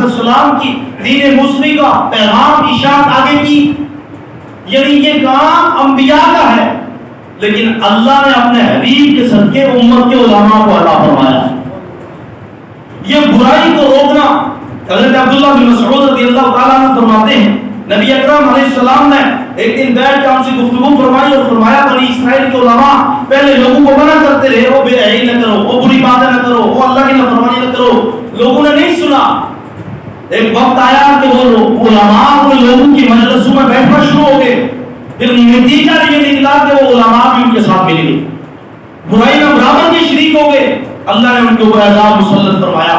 السلام کی دین مصری کا پیغام اشاعت آگے کی، یعنی یہ کام انبیاء کا ہے، لیکن اللہ نے اپنے حبیب کے صدقے امت کے علماء کو عطا فرمایا ہے۔ یہ برائی کو روکنا، حضرت عبداللہ بن مسعود رضی اللہ تعالیٰ عنہ فرماتے ہیں نبی اکرم علیہ السلام نے ایک دن بیٹھ کے ہم سے گفتگو فرمائی اور فرمایا بنی اسرائیل کے علماء پہلے لوگوں کو منع کرتے رہے، وہ بے حیائی نہ کرو، وہ بری باتیں نہ کرو، وہ اللہ کی نافرمانی نہ کرو، لوگوں نے نہیں سنا۔ ایک وقت آیا کہ وہ علماء کو لوگوں کی مجلسوں میں بیٹھنا شروع ہو گئے، پھر نتیجہ یہ نکلا کہ وہ علماء بھی ان کے ساتھ مل گئے، برائی میں برابر کے شریک ہو گئے، اللہ نے ان کے اوپر عذاب مسلط فرمایا۔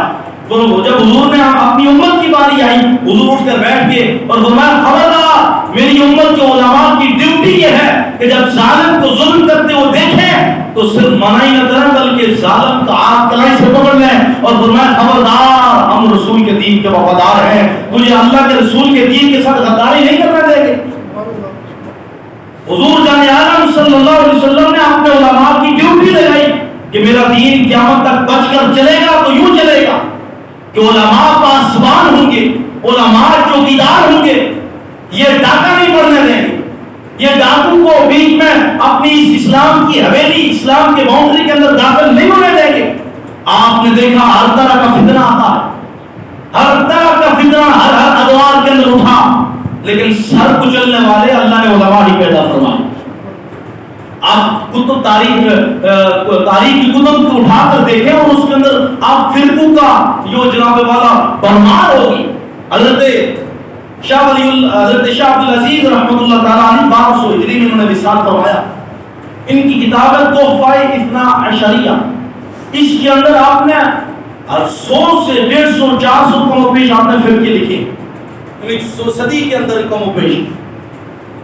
تو جب حضور نے اپنی امت کی باری آئی، حضور اٹھ کر بیٹھ کے اور فرمایا خبردار، میری امت کے علماء کی ڈیوٹی یہ ہے کہ جب ظالم کو ظلم کرتے ہوئے دیکھیں تو صرف منع ہی نہ کریں بلکہ ظالم کا ہاتھ کلائی سے پکڑ لیں اور فرمایا خبردار، ہم رسول کے دین کے وفادار ہیں، تجھے اللہ کے رسول کے دین کے ساتھ غداری نہیں کرنے دیں گے۔ حضور جان عالم صلی اللہ علیہ وسلم نے اپنے علماء کی ڈیوٹی لگائی کہ میرا دین قیامت تک بچ کر چلے گا تو یوں چلے گا کہ علماء پاسبان ہوں گے، علماء چوکیدار ہوں گے، یہ ڈاکہ نہیں پڑنے دیں گے، یہ ڈاکو کو بیچ میں اپنی اس اسلام کی حویلی، اسلام کے باؤنڈری کے اندر داخل نہیں ہونے دیں گے۔ آپ نے دیکھا ہر طرح کا فتنہ آتا ہے، ہر طرح کا فتنہ ہر ادوار کے اندر اٹھا، لیکن سر کچلنے والے اللہ نے علماء ہی پیدا فرمائے۔ آپ کتب تاریخی کتب کو اٹھا کر دیکھیں اور اس کے اندر آپ فرقوں کا جو جناب والا برمار ہوگی۔ حضرت شاہ عبد العزیز رحمۃ اللہ تعالیٰ عنہ 1200 ہجری میں انہوں نے وصال فرمایا۔ ان کی کتاب ہے تحفہ اثنا عشریہ، اس کے اندر آپ نے 100 سے 150 400 کم و بیش آپ نے فرقے لکھے، صدی کے اندر کم و بیش،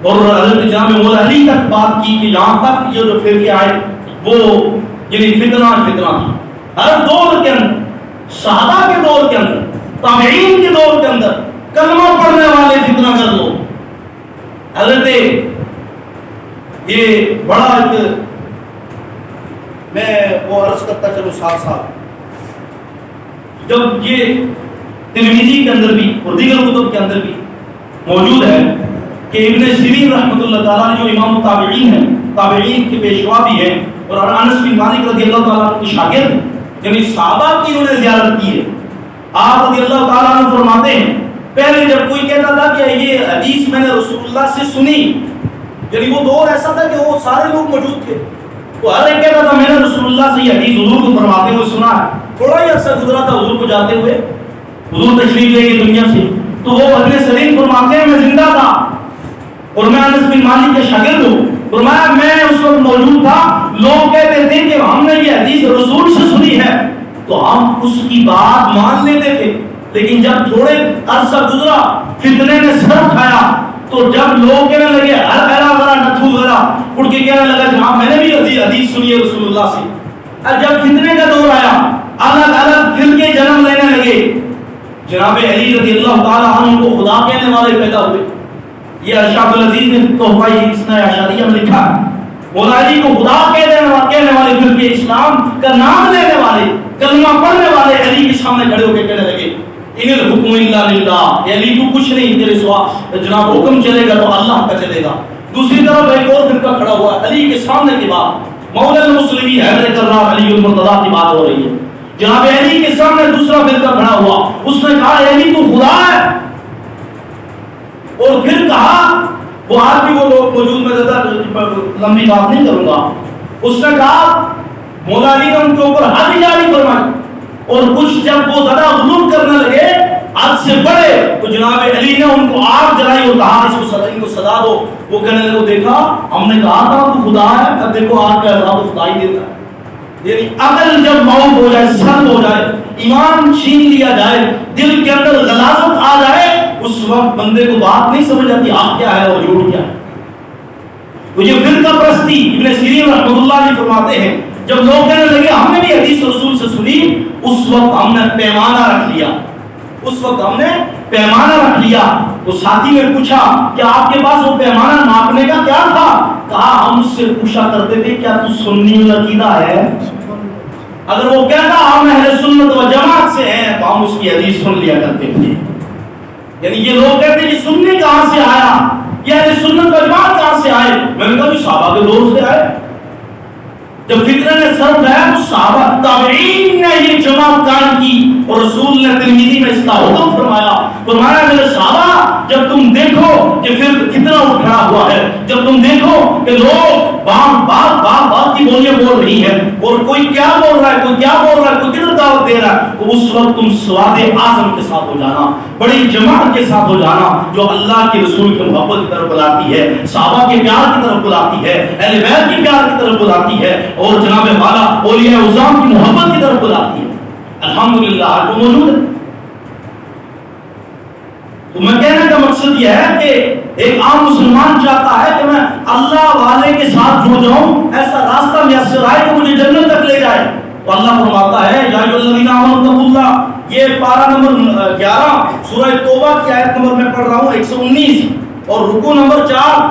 اور حضرت جناب مولا علی تک بات کی کہ یہاں تک یہ جو فرقے آئے وہ یعنی فتنہ تھا ہر دور کے اندر، صحابہ کے دور کے اندر، تابعین کے دور کے اندر، کلمہ پڑھنے والے فتنہ کر لو۔ حضرت یہ بڑا ایک میں وہ عرض کرتا چلو ساتھ ساتھ، جب یہ ترمذی کے اندر بھی اور دیگر کتب کے اندر بھی موجود ہے کہ ابن سیرین رحمۃ اللہ تعالیٰ جو امام التابعین ہیں، تابعین کے پیشوا بھی ہیں اور انس بن مالک رضی اللہ تعالیٰ عنہ کے شاگرد ہیں، یعنی صحابہ کی انہوں نے زیارت کی ہے۔ آپ رضی اللہ تعالیٰ عنہ فرماتے ہیں پہلے جب کوئی کہتا تھا کہ یہ حدیث میں نے رسول اللہ سے سنی، یعنی وہ دور ایسا تھا کہ وہ سارے لوگ موجود تھے، تو ہر ایک کہتا تھا میں نے رسول اللہ سے یہ حدیث حضور کو فرماتے ہوئے سنا ہے۔ تھوڑا ہی عرصہ گزرا تھا حضور کو جاتے ہوئے، حضور تشریف لے گئے دنیا سے، تو وہ ابن سیرین فرماتے ہیں میں زندہ تھا اور میں انس بن مالک کے شاگرد ہوں، فرمایا میں اس وقت موجود تھا، لوگ کہتے تھے کہ ہم نے یہ حدیث رسول سے سنی ہے تو ہم اس کی بات مان لیتے تھے، لیکن جب تھوڑے عرصہ گزرا فتنے نے سر اٹھایا تو جب لوگ کہنے لگے ہر غیرہ غیرہ نتھو غیرہ اٹھ کے کہنے لگا کہ ہاں میں نے بھی حدیث سنی ہے رسول اللہ سے، اور جب فتنے کا دور آیا الگ الگ فرقے جنم لینے لگے، جناب علی رضی اللہ تعالیٰ عنہ کو خدا کہنے والے پیدا ہوئے۔ یہ شاہ عبد العزیز نے تحفہ اثنا عشریہ میں لکھا ہے، مولا علی کو خدا کہنے والے فرقے اسلام کا نام لینے والے، کلمہ پڑھنے والے علی کے سامنے کھڑے ہو کے کہنے لگے ان الحکم الا للہ، علی تو کچھ نہیں تیرے سوا، جناب حکم چلے گا تو اللہ کا چلے گا۔ دوسری طرف ایک اور فرقہ کھڑا ہوا علی کے سامنے کی بات، مولا المسلمین حیدر کرار علی المرتضیٰ کی بات ہو رہی ہے، جناب علی کے سامنے دوسرا فرقہ کھڑا ہوا، اس نے کہا علی تو خدا ہے، اور پھر کہا وہ آج بھی وہ لوگ موجود، میں زیادہ لمبی بات نہیں کروں گا، اس نے کہا مولا علی نے ان کے اوپر حد جاری فرمائی، اور کچھ جب وہ زیادہ ظلم کرنے لگے حد سے بڑے تو جناب علی نے ان کو آگ جلائی اور کہا ان کو سزا دو۔ وہ کہنے لگے دیکھا ہم نے کہا تھا تو خدا ہے، اب دیکھو آگ کا عذاب خدا ہی دیتا ہے۔ یعنی عقل جب موت ہو جائے، سلب ہو جائے، ایمان چھین لیا جائے، دل کے اندر غلاظت آ جائے، اس وقت بندے کو بات نہیں سمجھ آتی حق کیا ہے اور جھوٹ کیا ہے۔ تو یہ فرقہ پرستی ابن سیرین رحمۃ اللہ علیہ فرماتے ہیں جب لوگ کہنے لگے ہم نے بھی حدیث رسول سے سنی، اس وقت ہم نے پیمانہ رکھ لیا، تو ساتھی نے پوچھا کہ آپ کے پاس وہ پیمانہ ناپنے کا کیا تھا؟ کہا ہم اس سے پوچھا کرتے تھے کیا تو سنی العقیدہ ہے؟ اگر وہ کہتا ہم اہل سنت و جماعت سے ہیں تو ہم اس کی حدیث سن لیا کرتے تھے. یعنی یہ لوگ کہتے ہیں کہ سننے کہاں سے آیا، یہ اہل سنت و جماعت کہاں سے آئے؟ میں نے کہا صحابہ کے دور سے آئے. جب فتنہ نے سر اٹھایا تو صحابہ تابعین نے یہ جماعت قائم کی اور رسول نے ترمذی میں اس کا حکم فرمایا میرے صحابہ جب تم دیکھو کہ پھر فتنہ اٹھا ہوا ہے، جب تم دیکھو کہ لوگ بات کی بولیاں بول رہی ہیں اور کوئی کیا بول رہا ہے، کوئی کیا بول رہا ہے، کوئی کدھر دعوت دے رہا ہے، تو اس وقت تم سواد اعظم کے ساتھ ہو جانا، بڑی جماعت کے ساتھ ہو جانا جو اللہ کے رسول کی محبت کی طرف بلاتی ہے، صحابہ کے پیار کی طرف بلاتی ہے، اہل بیت کے پیار کی طرف بلاتی ہے اور جناب والا اولیاء اعظام کی محبت کی طرف بلاتی ہے. الحمدللہ آج وہ موجود ہے. تو میں کہنے کا مقصد یہ ہے کہ ایک عام مسلمان چاہتا ہے کہ میں اللہ والے کے ساتھ جڑ جاؤں، ایسا راستہ میسر آئے کہ مجھے جنت تک لے جائے. تو اللہ فرماتا ہے یا ایھا الذین آمنوا اتقوا اللہ، یہ پارہ نمبر 11 سورہ توبہ کی آیت نمبر میں پڑھ رہا ہوں 119 اور رکوع نمبر 4.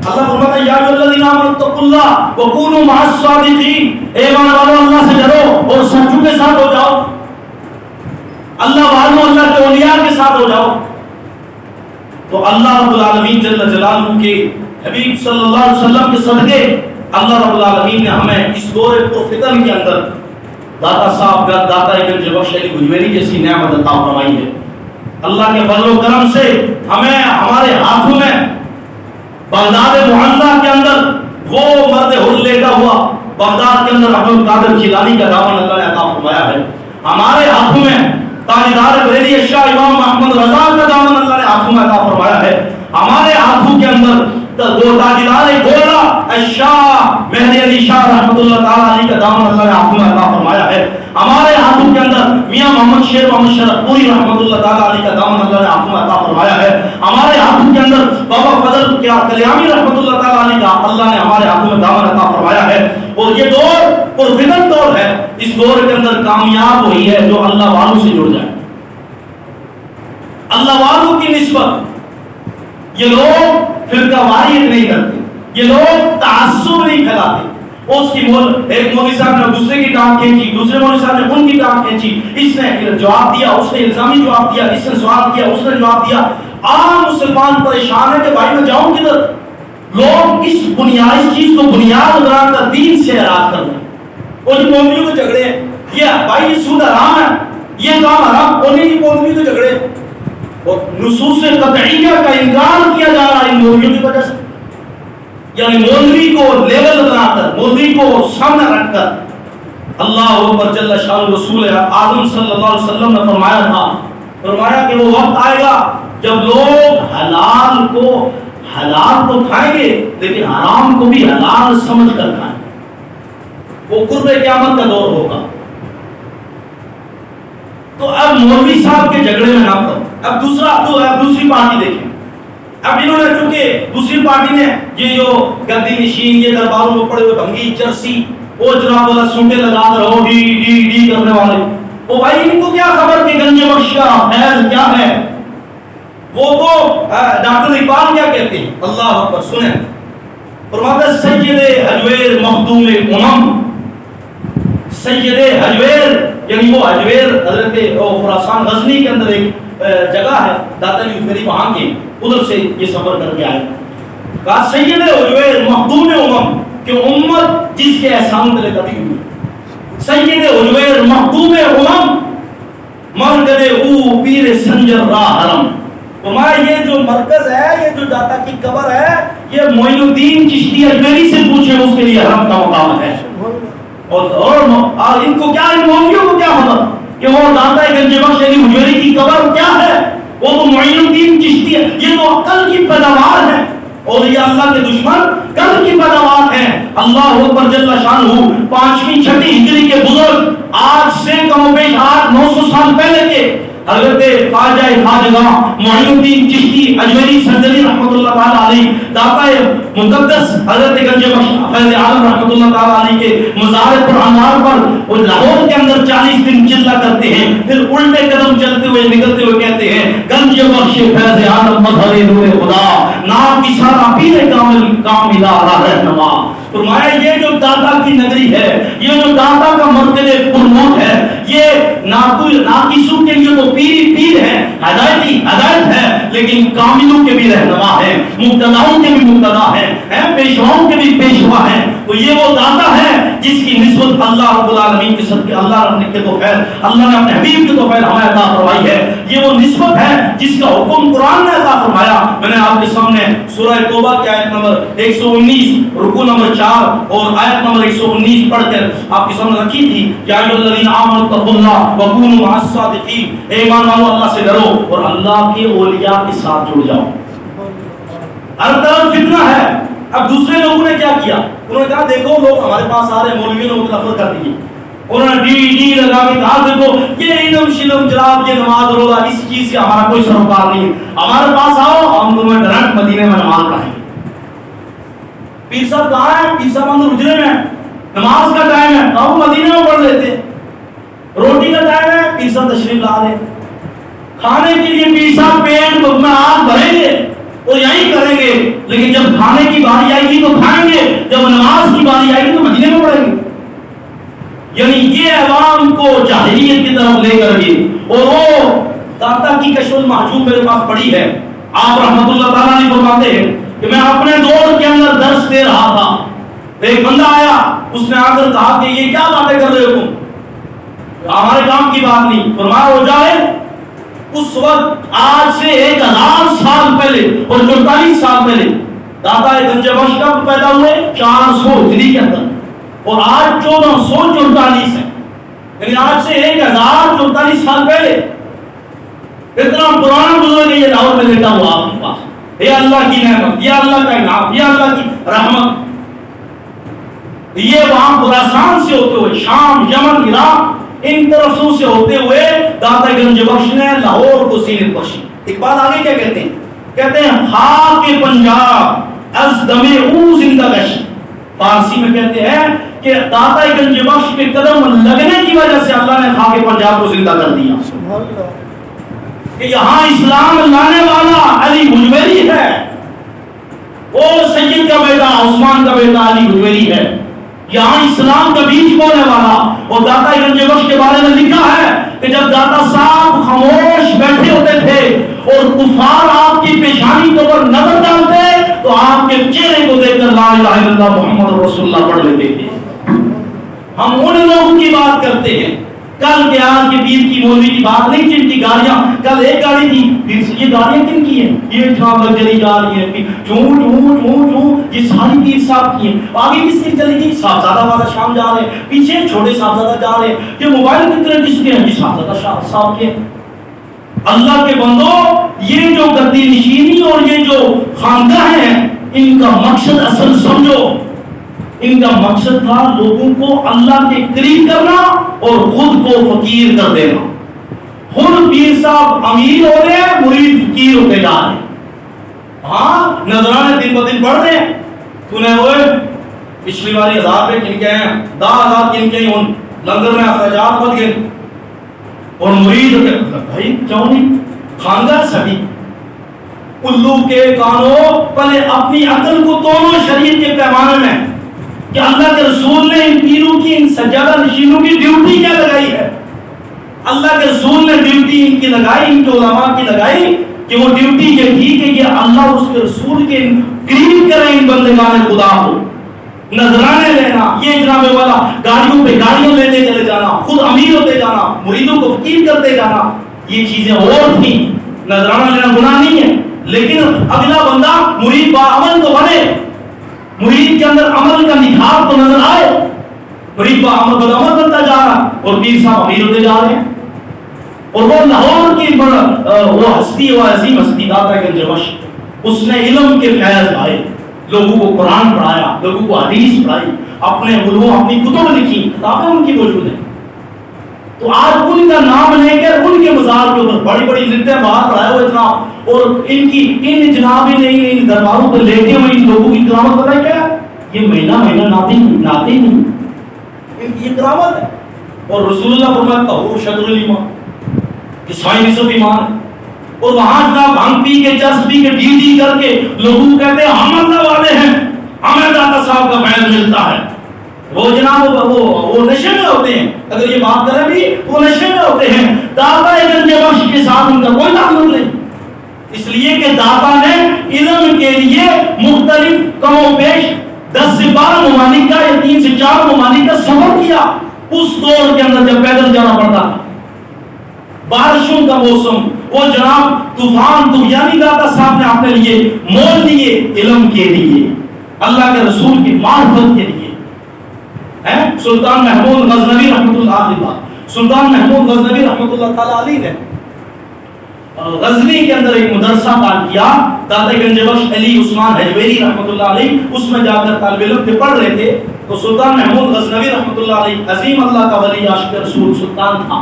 اللہ فرماتا ہے یا ایھا الذین آمنوا اتقوا اللہ وکونوا مع الصادقین، اے ایمان والو اللہ سے ڈرو اور سچوں کے ساتھ ہو جاؤ، اللہ والوں اللہ کے اولیاء کے ساتھ ہو جاؤ. تو اللہ رب العالمین جل جلالہ کے حبیب صلی اللہ علیہ وسلم کے صدقے اللہ رب العالمین نے ہمیں اس دور پرفتن کے اندر داتا صاحب داتا گنج بخش علی گجویری جیسی نعمت عطا فرمائی ہے. اللہ کے فضل و کرم سے ہمیں ہمارے ہاتھوں میں بغداد معلّہ کے اندر وہ مرد حر لیتا ہوا بغداد کے اندر عبد القادر جیلانی کا دامن اللہ نے عطا فرمایا ہے. ہمارے ہاتھوں میں تاجدار بریلی شاہ امام محمد رضا کا دامن اللہ نے ہاتھوں میں عطا فرمایا ہے. ہمارے ہاتھوں کے اندر دو تاجدار گولڑا شاہ مہدی علی شاہ رحمۃ اللہ تعالی علیہ کا دامن اللہ نے ہاتھوں میں عطا فرمایا ہے. ہمارے ہاتھوں کے اندر میاں محمد شیر محمد شرف پوری رحمۃ اللہ تعالی علیہ کا دامن اللہ نے ہاتھوں میں عطا فرمایا ہے. ہمارے ہاتھوں کے اندر بابا فضل کلیامی رحمۃ اللہ تعالی علیہ کا اللہ نے ہمارے ہاتھوں میں دامن عطا فرمایا ہے. اور یہ دور پرفتن دور ہے. اس دور کے اندر کامیاب وہی ہے جو اللہ والوں سے جڑ جائے، اللہ والوں کی نسبت. یہ لوگ فرقہ واریت نہیں کرتے، یہ لوگ تعصب نہیں پھیلاتے. اس کی ایک مولوی صاحب نے دوسرے کی ٹانگ کھینچی، دوسرے مولوی صاحب نے ان کی ٹانگ کھینچی، اس نے جواب دیا، اس نے الزامی جواب دیا، اس نے سوال کیا، اس نے جواب دیا. عام مسلمان پریشان ہے کہ بھائی میں جاؤں کدھر. لوگ اس چیز کو بنیاد بنا کر دین سے اعراض کر رہے ہیں. اور جو مولویوں کے جھگڑے ہیں، یہ بھائی یہ سود حرام ہے، یہ کام حرام، اور نہیں مولویوں کے جھگڑے اور نصوص قطعیہ کا انکار کیا جا رہا ہے ان مولویوں کی وجہ سے. یعنی مولوی کو لیول بنا کر، مولوی کو سامنے رکھ کر اللہ اکبر جل شان رسول اعظم صلی اللہ علیہ وسلم نے فرمایا کہ وہ وقت آئے گا جب لوگ حلال کو کھائیں گے لیکن حرام کو بھی حلال سمجھ کر کھائیں. وہ قرب قیامت کا دور ہوگا. تو اب مولوی صاحب کے جھگڑے میں نہ پڑو. اب دوسری پارٹی دیکھیں. اب انہوں نے چونکہ دوسری پارٹی نے یہ جو گدی نشین یہ درباروں میں پڑے ہوئے بھنگی چرسی وہ جناب والا سوٹے لگا کر ہو ڈی کرنے والے، وہ بھائی ان کو کیا خبر کہ گنج بخش کا فیض کیا ہے. وہ تو ڈاکٹر اقبال کیا کہتے ہیں، اللہ اکبر سنیں. فرماتا ہے سید حجویر مخدوم امم، سید حجویر یعنی وہ حجویر حضرت خراسان غزنی کے اندر ایک جگہ ہے، داتا گجویری وہاں کے ادھر سے یہ سفر کر کے آئے. کہا سید حجویر مخدوم امم کہ امت جس کے احسان تلے کبھی ہوئی. سید حجویر مخدوم امم مرکز او پیر سنجر راہ حرم. فرمایا یہ جو مرکز ہے، یہ جو داتا کی قبر ہے، یہ معین الدین چشتی اجمیری سے پوچھے اس کے لیے حرم کا مقام ہے. اور ان کو کیا، ان مولویوں کو کیا خبر کہ وہ داتا گنج بخش علی گجویری کی قبر کیا ہے. وہ تو معین الدین چشتی ہے. یہ تو عقل کی پیداوار ہے اور یہ اللہ کے دشمن کل کی پیداوار ہیں. اللہ اکبر جل شانہ 5ویں 6ٹی ہجری کے بزرگ آج سے کم و بیش 800-900 سال پہلے کے حضرت خواجہ خواجگاہ معین الدین چشتی اجمیری سنجری رحمۃ اللہ تعالی علیہ داتا مقدس حضرت گنج بخش فیض عالم رحمۃ اللہ تعالی علیہ کے مزار پر انوار پر وہ لاہور کے اندر 40 دن چلا کرتے ہیں، پھر الٹے قدم چلتے ہوئے نکلتے ہوئے کہتے ہیں گنج بخش فیض عالم مظہر نور خدا، نام کی سارا پیر کامل کاملہ رہنما. فرمایا یہ جو داتا کی نگری ہے، یہ جو داتا کا مرکز پرموت ہے، یہ ناقصوں کے لیے تو پیر ہے، ہدایت ہے، لیکن کاملوں کے بھی رہنما ہے، مقتداؤں کے بھی مقتدا ہے، پیشواؤں کے بھی پیشوا ہے۔ تو یہ وہ داتا ہے جس کی نسبت اللہ رب العالمین کے صدقے اللہ کے توفیل، اللہ نے اپنے حبیب کے توفیل ہمیں عطا فرمائی ہے۔ یہ وہ نسبت ہے جس کا حکم قرآن نے عطا فرمایا۔ میں نے آپ کے سامنے سورہ توبہ کی آیت نمبر 119 رکوع نمبر 4 اور آیت نمبر 119 پڑھ کر آپ کے سامنے رکھی تھی، یا ایھا الذین آمنوا اتقوا اللہ وکونوا مع الصادقین، اے ایمان والو اللہ سے ڈرو اور اللہ کے اولیاء کے ساتھ جڑ جاؤ۔ ہر طرف فتنہ ہے۔ اب دوسرے لوگوں نے کیا کیا؟ انہوں نے کہا دیکھو لوگ ہمارے پاس آ رہے ہیں، مولویوں نے نفرت کر دی، انہوں نے ڈی لگا کے کہا دیکھو یہ علم شلم جناب، یہ نماز روزہ اس چیز سے ہمارا کوئی سروکار نہیں ہے، ہمارے پاس آؤ ہم تمہیں ڈائریکٹ مدینے میں نماز پڑھائیں گے۔ پیر صاحب کہاں ہے؟ پیر صاحب اندر حجرے میں، نماز کا ٹائم ہے تو ہم مدینے میں پڑھ لیتے، روٹی کا ٹائم ہے پیر صاحب تشریف لا رہے، کھانے کے لیے پیر صاحب پیٹ میں آگ بھریں گے وہ یہی کریں گے، لیکن جب کھانے کی باری آئے گی تو کھائیں گے، جب نماز کی باری آئے گی تو مدینے میں پڑھیں گے۔ یعنی یہ عوام کو جاہلیت کی طرف لے کر گئے۔ اور وہ داتا کی کشف المحجوب میرے پاس پڑی ہے، آپ رحمت اللہ تعالیٰ نے فرماتے ہیں کہ میں اپنے دور کے اندر درس دے رہا تھا، ایک بندہ آیا، اس نے آ کر کہا کہ یہ کیا باتیں کر رہے ہو تم، ہمارے کام کی بات نہیں۔ فرمایا ہو جائے اس وقت آج سے 1000 سال پہلے اور 44 سال پہلے داتا گنج بخش کب پیدا ہوئے؟ 400 ہجری کے اندر، اور آج 1444 ہے، یعنی آج سے 1044 سال پہلے اتنا پرانا بزرگ یہ لاہور میں لیٹا ہوا آپ کے پاس۔ یہ اللہ کی نعمت، یہ اللہ کا انعام، یہ اللہ کی رحمت۔ یہ وہاں خراسان سے ہوتے ہوئے شام، یمن، عراق، ان طرفوں سے ہوتے ہوئے داتا گنج بخش نے لاہور کو زینت بخشی۔ اقبال آگے کیا کہتے ہیں؟ کہتے ہیں خاک پنجاب از دم او زندہ گشت، فارسی میں کہتے ہیں کہ داتا گنج بخش کے قدم لگنے کی وجہ سے اللہ نے خاک پنجاب کو زندہ کر دیا، کہ یہاں اسلام لانے والا علی حجویری ہے، وہ سید کا بیٹا عثمان کا بیٹا علی حجویری ہے، یہاں اسلام کا بیج بونے والا۔ اور داتا گنج بخش کے بارے میں لکھا ہے کہ جب داتا صاحب خاموش بیٹھے ہوتے تھے اور کفار آپ کی پیشانی کے اوپر نظر ڈالتے تو آپ کے چہرے کو دیکھ کر لا الہ الا اللہ محمد رسول اللہ پڑھ لیتے تھے۔ ہم ان لوگوں کی بات کرتے ہیں، کل کے آج کے پیر کی مولوی کی بات نہیں جن کی گاڑیاں، کل ایک گاڑی تھی، یہ گاڑیاں کن کی ہیں؟ یہ جناب لگژری جا رہی ہیں، یہ ساری پیر صاحب کی ہیں۔ آگے کس کی چلی گئی؟ صاحبزادہ والا شام جا رہے ہیں، پیچھے چھوٹے صاحبزادہ جا رہے ہیں، یہ موبائل کتنے کس کے ہیں؟ یہ صاحبزادہ صاحب کے ہیں۔ اللہ کے بندو، یہ جو گدی نشینی اور یہ جو خانقاہ ہیں، ان کا مقصد اصل سمجھو، ان کا مقصد تھا لوگوں کو اللہ کے قریب کرنا اور خود کو فقیر کر دینا۔ خود پیر صاحب امیر ہو رہے ہیں، مرید فقیر ہوتے جا رہے ہیں۔ ہاں نذرانے دن ب دن بڑھ رہے ہیں، سنے ہوئے پچھلی باری 1000 پہ کن کے ہیں، 10,000 کن کے ہیں، لنگر میں اخراجات بڑھ گئے، اور مرید بھائی کیوں نہیں؟ خانقاہ سبھی الو کے کانوں پہلے اپنی عقل کو توڑو شریعت کے پیمانے میں، کہ اللہ کے رسول نے ان پیروں کی، ان سجادہ نشینوں کی ڈیوٹی کیا لگائی ہے۔ اللہ کے رسول نے ڈیوٹی ان کی لگائی، ان کے علماء کی لگائی، کہ وہ ڈیوٹی یہ تھی کہ یہ اللہ اس کے رسول کے قریب کریں ان بندگان خدا کو۔ نذرانے لینا، یہ جناب والا گاڑیوں پہ گاڑیوں لیتے چلے جانا، خود امیر ہوتے جانا، مریدوں کو فقیر کرتے جانا، یہ چیزیں اور تھیں۔ نذرانہ لینا گناہ نہیں ہے، لیکن اگلا بندہ مرید با عمل تو بنے، مرید کے اندر عمل کا نکھار تو نظر آئے، مرید با عمل بدعمل بنتا جا رہا اور پیر صاحب امیر ہوتے جا رہے ہیں۔ اور وہ لاہور کی وہ ہستی، وہ عظیم ہستی داتا گنج بخش، اس نے علم کے فیض آئے، لوگوں کو قرآن پڑھایا، لوگوں کو حدیث پڑھائی، اپنے علوم، اپنی کتب لکھی، کتابیں ان کی موجود ہیں۔ تو آج ان کا نام لے کر ان کے مزار کے اوپر بڑی بڑی لکھتے باہر پڑھائے ہوئے اتنا، اور ان جناب ان درباروں پر لیٹے ہوئے ان لوگوں کی کرامت پتہ ہے کیا؟ یہ مہینہ مہینہ ناتے نہیں، ان کی کرامت ہے۔ اور رسول اللہ فرمایا طہور شطر الایمان، کہ 100% ایمان ہے۔ اور وہاں جناب بھنگ پی کے، چرس پی کے، ڈی کر کے لوگوں کو کہتے ہیں ہم اللہ والے ہیں، ہمیں داتا صاحب کا فیض ملتا ہے. وہ جناب وہ نشے میں ہوتے ہیں، اگر یہ بات کریں بھی وہ نشے میں ہوتے ہیں. داتا گنج بخش کے ساتھ ان کا کوئی تعلق نہیں، اس لیے کہ داتا نے علم کے لیے مختلف کم و بیش 10 سے 12 ممالک کا یا 3 سے 4 ممالک کا سفر کیا. اس دور کے اندر جب پیدل جانا پڑتا تھا، بارشوں کا موسم، وہ جناب طوفان طغیانی داتا صاحب نے اپنے لیے مول لیے علم کے لیے، اللہ کے رسول کی معرفت کے لیے. سلطان محمود غزنوی رحمۃ اللہ علیہ، سلطان محمود غزنوی رحمۃ اللہ تعالی علیہ نے غزنی کے اندر ایک مدرسہ قائم کیا. داتا گنج بخش علی عثمان حجویری رحمۃ اللہ علیہ اس میں جا کر طالب علم تھے، پڑھ رہے تھے. تو سلطان محمود غزنوی رحمۃ اللہ علیہ عظیم اللہ کا ولی عاشق رسول سلطان تھا،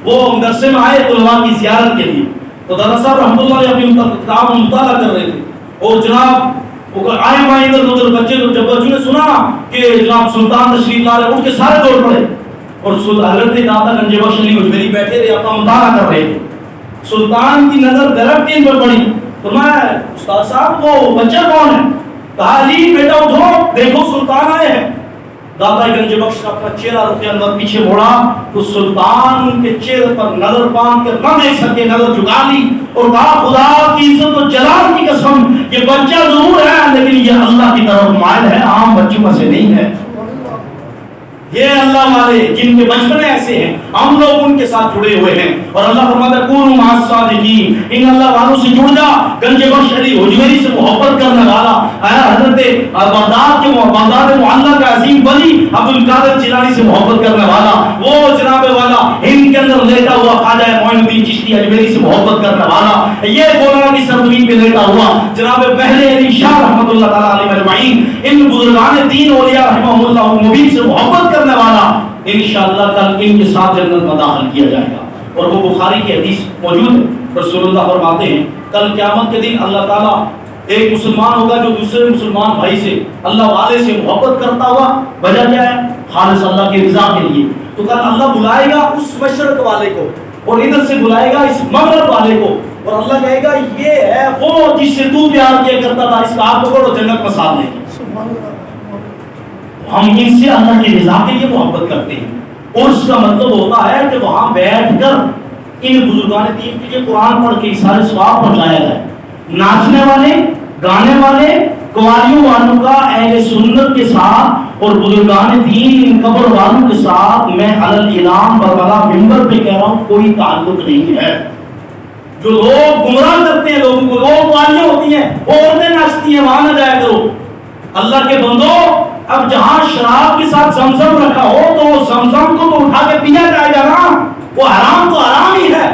وہ مدرسے میں آئے طلباء کی زیارت کے لیے. تو داتا صاحب رحمۃ اللہ علیہ اپنی کتاب مطالعہ کر رہے تھے، اور جناب آئے وہاں ادھر ادھر بچے، تو جب بچوں نے سنا کہ جناب سلطان تشریف لا رہے، اٹھ کے سارے دوڑ پڑے. اور حضرت داتا گنج بخش علی حجویری بیٹھے رہے، اپنا مطالعہ کر رہے تھے. سلطان کی نظر درخت ان پر پڑی. تو میں استاد صاحب وہ بچہ کون ہے؟ کہا علی بیٹا اٹھو دیکھو سلطان آئے ہیں. داتا گنج بخش نے اپنا چہرہ رکھے اندر پیچھے موڑا تو سلطان کے چہرے پر نظر باندھ کر نہ دیکھ سکے، نظر جھکا لی اور کہا خدا کی عزت و جلال کی قسم، یہ بچہ ضرور ہے لیکن یہ اللہ کی طرف مائل ہے، عام بچوں میں سے نہیں ہے. یہ اللہ والے جن کے بچپن ایسے ہیں، ہم لوگ ان کے ساتھ جڑے ہوئے ہیں. اور اللہ فرماتا ہے کونوا مع الصادقین، ان اللہ والوں سے جڑ جا. گنج بخش علی حجویری سے محبت کرنے والا، حضرت بغداد معلیٰ کا عظیم ولی عبد القادر جیلانی سے محبت کرنے والا، وہ جناب والا ہند کے اندر لیٹا ہوا خواجہ معین الدین چشتی اجمیری سے محبت کرنے والا، یہ مولانا کی سرزمین پہ لیٹا ہوا جناب پہلے علی شاہ رحمۃ اللہ تعالی علیہ اجمعین، ان بزرگان دین اولیاء رحمہ اللہ مبین سے محبت کرنے والا انشاءاللہ کل ان کے ساتھ جنت میں داخل کیا جائے گا. اور وہ بخاری کی حدیث موجود ہے، رسول اللہ فرماتے ہیں کل قیامت کے دن اللہ تعالیٰ ایک مسلمان ہوگا جو دوسرے مسلمان بھائی سے اللہ والے سے محبت کرتا ہوا، وجہ کیا ہے؟ خالص اللہ کی رضا کے لیے. تو کل اللہ بلائے گا اس مشرق والے کو اور ادھر سے بلائے گا اس مغرب والے کو، اور اللہ کہے گا یہ ہے وہ جس سے تو پیار کیا کرتا تھا، اس کا ہاتھ پکڑو جنت میں ساتھ لے. ہم ان سے اللہ کی رضا کے لیے محبت کرتے ہیں، اور اس کا مطلب ہوتا ہے کہ وہاں بیٹھ کر ان بزرگان دین کے لیے قرآن پڑھ کے سارے ثواب پہنچایا جائے. ناچنے والے، گانے والے، قوالیوں والوں کا اہل سنت کے ساتھ اور بزرگان دین ان قبر والوں کے ساتھ میں علی اعلان بربلا منبر پہ کہہ رہا ہوں کوئی تعلق نہیں ہے. جو لوگ گمراہ کرتے ہیں لوگوں کو، وہ قوالیاں ہوتی ہیں، وہ عورتیں ناچتی ہیں، وہاں نہ جایا کرو. اللہ کے بندو، اب جہاں شراب کے ساتھ زمزم رکھا ہو تو وہ زمزم کو تو اٹھا کے پیا جائے گا نا، وہ حرام تو حرام ہی ہے.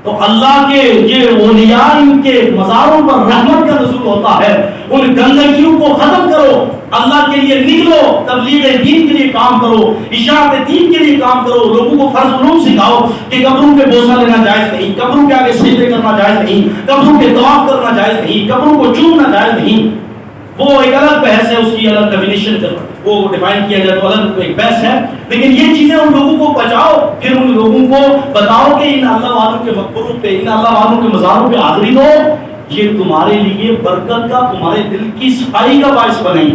تو اللہ کے یہ اولیاء ان کے مزاروں پر رحمت کا نزول ہوتا ہے. ان گندگیوں کو ختم کرو، اللہ کے لیے نکلو، تبلیغ دین کے لیے کام کرو، اشاعت دین کے لیے کام کرو. لوگوں کو فرض علوم سکھاؤ کہ قبروں پہ بوسہ لینا جائز نہیں، قبروں کے آگے سجدے کرنا جائز نہیں، قبروں کے طواف کرنا جائز نہیں، قبروں کو چومنا جائز نہیں. وہ ایک الگ بحث ہے، اس کی الگ ڈیفینیشن وہ ڈیفائن کیا جائے تو الگ ایک بحث ہے. لیکن یہ چیزیں ان لوگوں کو بچاؤ، پھر ان لوگوں کو بتاؤ کہ ان اللہ والوں کے مقبروں پہ، ان اللہ والوں کے مزاروں پہ حاضری دو، یہ تمہارے لیے برکت کا، تمہارے دل کی صفائی کا باعث بنے.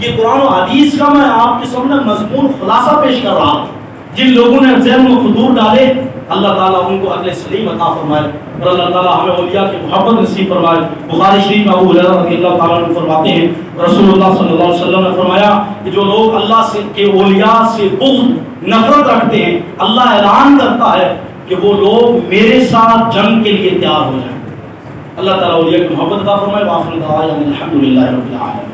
یہ قرآن و حدیث کا میں آپ کے سامنے مضمون خلاصہ پیش کر رہا ہوں. جن لوگوں نے ذہن میں فطور ڈالے اللہ تعالیٰ ان کو عقل سلیم عطا فرمائے، اور اللہ تعالیٰ ہمیں اولیاء کی محبت نصیب فرمائے. بخاری شریف میں ابو ہریرہ رضی اللہ تعالیٰ عنہ فرماتے ہیں رسول اللہ صلی اللہ علیہ وسلم نے فرمایا کہ جو لوگ اللہ سے کے اولیاء سے بغض نفرت رکھتے ہیں، اللہ اعلان کرتا ہے کہ وہ لوگ میرے ساتھ جنگ کے لیے تیار ہو جائیں. اللہ تعالیٰ اولیاء کی محبت عطا فرمائے. وآخر دعوانا الحمدللہ رب العالمین.